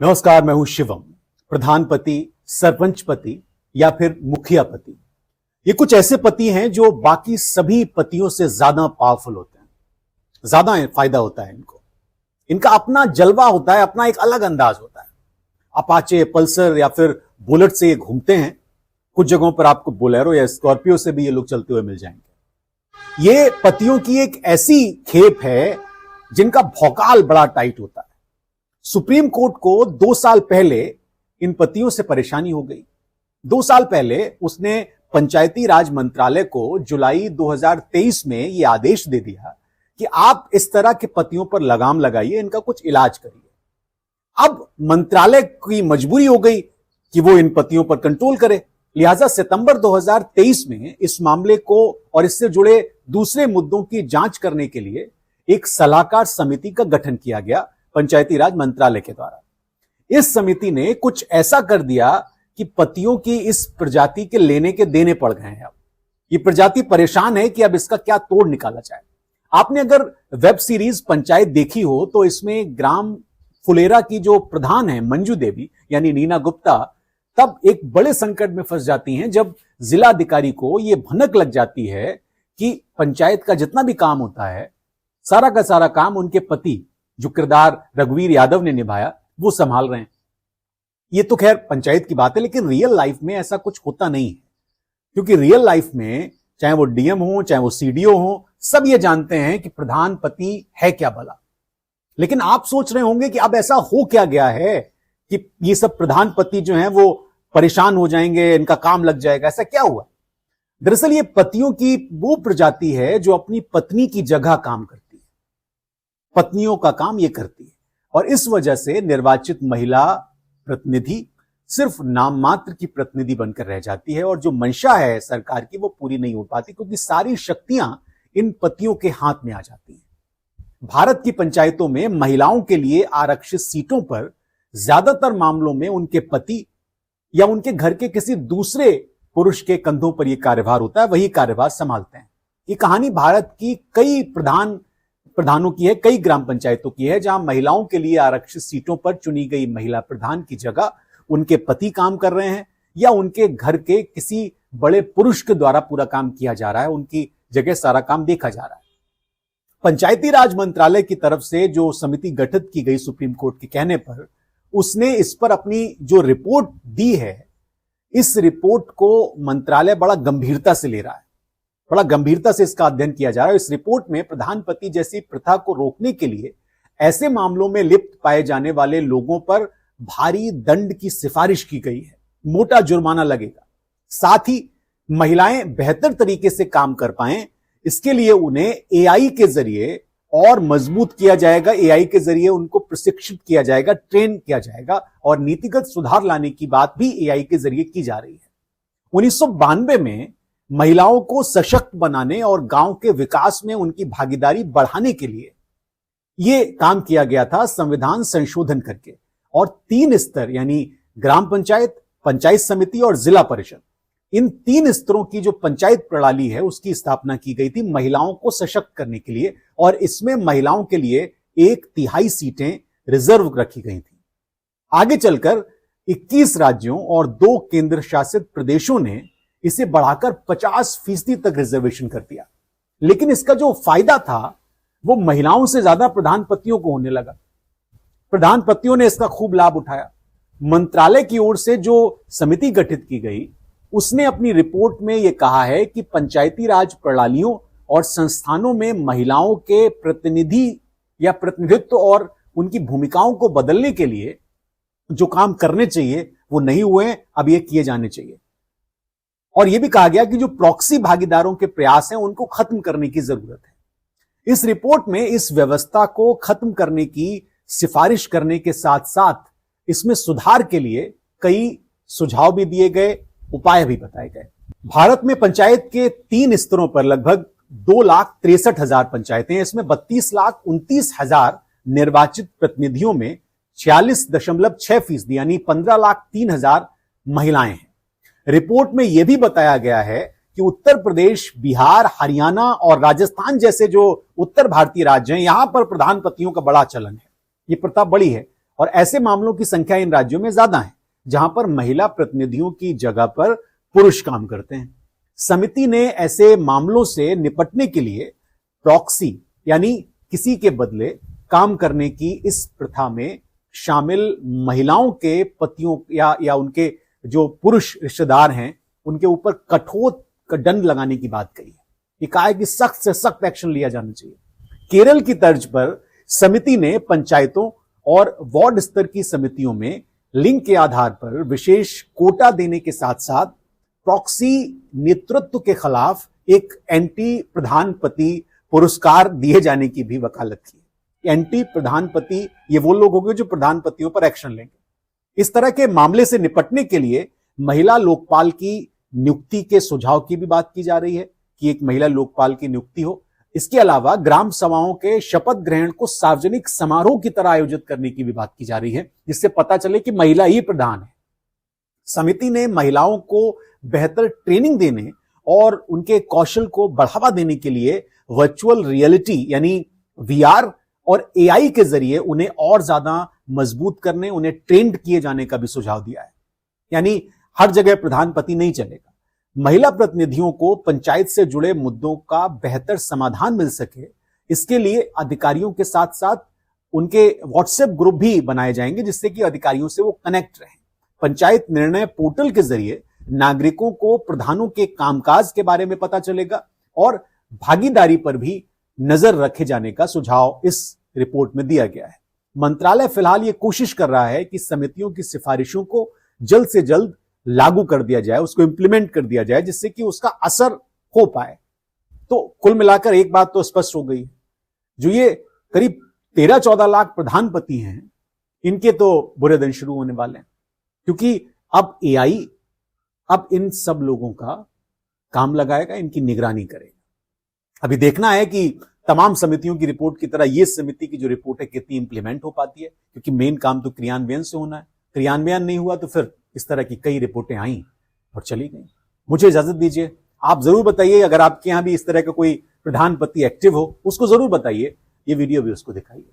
नमस्कार, मैं हूं शिवम। प्रधान पति, सरपंच पति या फिर मुखिया पति, ये कुछ ऐसे पति हैं जो बाकी सभी पतियों से ज्यादा पावरफुल होते हैं, ज्यादा फायदा होता है इनको। इनका अपना जलवा होता है, अपना एक अलग अंदाज होता है। अपाचे, पल्सर या फिर बुलेट से ये घूमते हैं। कुछ जगहों पर आपको बोलेरो या स्कॉर्पियो से भी ये लोग चलते हुए मिल जाएंगे। ये पतियों की एक ऐसी खेप है जिनका भौकाल बड़ा टाइट होता है। सुप्रीम कोर्ट को 2 साल पहले इन पतियों से परेशानी हो गई। 2 साल पहले उसने पंचायती राज मंत्रालय को जुलाई 2023 में यह आदेश दे दिया कि आप इस तरह के पतियों पर लगाम लगाइए, इनका कुछ इलाज करिए। अब मंत्रालय की मजबूरी हो गई कि वो इन पतियों पर कंट्रोल करे। लिहाजा सितंबर 2023 में इस मामले को और इससे जुड़े दूसरे मुद्दों की जांच करने के लिए एक सलाहकार समिति का गठन किया गया पंचायती राज मंत्रालय के द्वारा। इस समिति ने कुछ ऐसा कर दिया कि पतियों की इस प्रजाति के लेने के देने पड़ गए हैं। अब ये प्रजाति परेशान है कि अब इसका क्या तोड़ निकाला जाए। आपने अगर वेब सीरीज पंचायत देखी हो तो इसमें ग्राम फुलेरा की जो प्रधान है मंजू देवी यानी नीना गुप्ता, तब एक बड़े संकट में फंस जाती हैं जब जिलाधिकारी को यह भनक लग जाती है कि पंचायत का जितना भी काम होता है, सारा का सारा काम उनके पति, जो किरदार रघुवीर यादव ने निभाया, वो संभाल रहे हैं। ये तो खैर पंचायत की बात है, लेकिन रियल लाइफ में ऐसा कुछ होता नहीं है। क्योंकि रियल लाइफ में चाहे वो डीएम हो, चाहे वो सीडीओ हो, सब ये जानते हैं कि प्रधान पति है क्या भला। लेकिन आप सोच रहे होंगे कि अब ऐसा हो क्या गया है कि ये सब प्रधान पति जो हैं वो परेशान हो जाएंगे, इनका काम लग जाएगा। ऐसा क्या हुआ? दरअसल ये पतियों की वो प्रजाति है जो अपनी पत्नी की जगह काम करती है, पत्नियों का काम ये करती है। और इस वजह से निर्वाचित महिला प्रतिनिधि सिर्फ नाम मात्र की प्रतिनिधि बनकर रह जाती है और जो मंशा है सरकार की वो पूरी नहीं हो पाती, क्योंकि सारी शक्तियां इन पतियों के हाथ में आ जाती हैं। भारत की पंचायतों में महिलाओं के लिए आरक्षित सीटों पर ज्यादातर मामलों में उनके पति या उनके घर के किसी दूसरे पुरुष के कंधों पर यह कार्यभार होता है, वही कार्यभार संभालते हैं। ये कहानी भारत की कई प्रधानों की है, कई ग्राम पंचायतों की है, जहां महिलाओं के लिए आरक्षित सीटों पर चुनी गई महिला प्रधान की जगह उनके पति काम कर रहे हैं या उनके घर के किसी बड़े पुरुष के द्वारा पूरा काम किया जा रहा है, उनकी जगह सारा काम देखा जा रहा है। पंचायती राज मंत्रालय की तरफ से जो समिति गठित की गई सुप्रीम कोर्ट के कहने पर, उसने इस पर अपनी जो रिपोर्ट दी है, इस रिपोर्ट को मंत्रालय बड़ा गंभीरता से ले रहा है, बड़ा गंभीरता से इसका अध्ययन किया जा रहा है। इस रिपोर्ट में प्रधान पति जैसी प्रथा को रोकने के लिए ऐसे मामलों में लिप्त पाए जाने वाले लोगों पर भारी दंड की सिफारिश की गई है। मोटा जुर्माना लगेगा। साथ ही महिलाएं बेहतर तरीके से काम कर पाएं, इसके लिए उन्हें एआई के जरिए और मजबूत किया जाएगा। एआई के जरिए उनको प्रशिक्षित किया जाएगा, ट्रेन किया जाएगा और नीतिगत सुधार लाने की बात भी एआई के जरिए की जा रही है। 1992 में महिलाओं को सशक्त बनाने और गांव के विकास में उनकी भागीदारी बढ़ाने के लिए यह काम किया गया था, संविधान संशोधन करके। और 3 स्तर यानी ग्राम पंचायत, पंचायत समिति और जिला परिषद, इन 3 स्तरों की जो पंचायत प्रणाली है उसकी स्थापना की गई थी महिलाओं को सशक्त करने के लिए। और इसमें महिलाओं के लिए 1/3 सीटें रिजर्व रखी गई थी। आगे चलकर 21 राज्यों और 2 केंद्र शासित प्रदेशों ने इसे बढ़ाकर 50% तक रिजर्वेशन कर दिया। लेकिन इसका जो फायदा था वो महिलाओं से ज्यादा प्रधान पतियों को होने लगा। प्रधान पतियों ने इसका खूब लाभ उठाया। मंत्रालय की ओर से जो समिति गठित की गई, उसने अपनी रिपोर्ट में यह कहा है कि पंचायती राज प्रणालियों और संस्थानों में महिलाओं के प्रतिनिधि या प्रतिनिधित्व और उनकी भूमिकाओं को बदलने के लिए जो काम करने चाहिए वो नहीं हुए, अब ये किए जाने चाहिए। और यह भी कहा गया कि जो प्रॉक्सी भागीदारों के प्रयास हैं उनको खत्म करने की जरूरत है। इस रिपोर्ट में इस व्यवस्था को खत्म करने की सिफारिश करने के साथ साथ इसमें सुधार के लिए कई सुझाव भी दिए गए, उपाय भी बताए गए। भारत में पंचायत के 3 स्तरों पर लगभग 2,63,000 पंचायतें हैं। इसमें 32,29,000 निर्वाचित प्रतिनिधियों में 46.6% यानी 15,03,000 महिलाएं हैं। रिपोर्ट में यह भी बताया गया है कि उत्तर प्रदेश, बिहार, हरियाणा और राजस्थान जैसे जो उत्तर भारतीय राज्य हैं, यहां पर प्रधान पतियों का बड़ा चलन है। ये प्रथा बड़ी है और ऐसे मामलों की संख्या इन राज्यों में ज्यादा है जहां पर महिला प्रतिनिधियों की जगह पर पुरुष काम करते हैं। समिति ने ऐसे मामलों से निपटने के लिए प्रॉक्सी यानी किसी के बदले काम करने की इस प्रथा में शामिल महिलाओं के पतियों या उनके जो पुरुष रिश्तेदार हैं उनके ऊपर कठोर दंड लगाने की बात कही है। ये कहा है कि सख्त से सख्त एक्शन लिया जाना चाहिए। केरल की तर्ज पर समिति ने पंचायतों और वार्ड स्तर की समितियों में लिंग के आधार पर विशेष कोटा देने के साथ साथ प्रॉक्सी नेतृत्व के खिलाफ एक एंटी प्रधानपति पुरस्कार दिए जाने की भी वकालत की। एंटी प्रधानपति ये वो लोग होंगे जो प्रधानपतियों पर एक्शन लेंगे। इस तरह के मामले से निपटने के लिए महिला लोकपाल की नियुक्ति के सुझाव की भी बात की जा रही है कि एक महिला लोकपाल की नियुक्ति हो। इसके अलावा ग्राम सभाओं के शपथ ग्रहण को सार्वजनिक समारोह की तरह आयोजित करने की भी बात की जा रही है, जिससे पता चले कि महिला ही प्रधान है। समिति ने महिलाओं को बेहतर ट्रेनिंग देने और उनके कौशल को बढ़ावा देने के लिए वर्चुअल रियलिटी यानी वीआर और एआई के जरिए उन्हें और ज्यादा मजबूत करने, उन्हें ट्रेंड किए जाने का भी सुझाव दिया है। यानी हर जगह प्रधानपति नहीं चलेगा। महिला प्रतिनिधियों को पंचायत से जुड़े मुद्दों का बेहतर समाधान मिल सके, इसके लिए अधिकारियों के साथ साथ उनके व्हाट्सएप ग्रुप भी बनाए जाएंगे जिससे कि अधिकारियों से वो कनेक्ट रहें। पंचायत निर्णय पोर्टल के जरिए नागरिकों को प्रधानों के कामकाज के बारे में पता चलेगा और भागीदारी पर भी नजर रखे जाने का सुझाव इस रिपोर्ट में दिया गया है। मंत्रालय फिलहाल ये कोशिश कर रहा है कि समितियों की सिफारिशों को जल्द से जल्द लागू कर दिया जाए, उसको इंप्लीमेंट कर दिया जाए जिससे कि उसका असर हो पाए। तो कुल मिलाकर एक बात तो स्पष्ट हो गई, जो ये करीब 13-14 लाख प्रधानपति हैं, इनके तो बुरे दिन शुरू होने वाले हैं, क्योंकि अब एआई अब इन सब लोगों का काम लगाएगा, इनकी निगरानी करेगा। अभी देखना है कि तमाम समितियों की रिपोर्ट की तरह ये समिति की जो रिपोर्ट है कितनी इंप्लीमेंट हो पाती है, क्योंकि मेन काम तो क्रियान्वयन से होना है। क्रियान्वयन नहीं हुआ तो फिर इस तरह की कई रिपोर्टें आई और चली गई। मुझे इजाजत दीजिए। आप जरूर बताइए अगर आपके यहां भी इस तरह का कोई प्रधानपति एक्टिव हो, उसको जरूर बताइए, ये वीडियो भी उसको दिखाइए।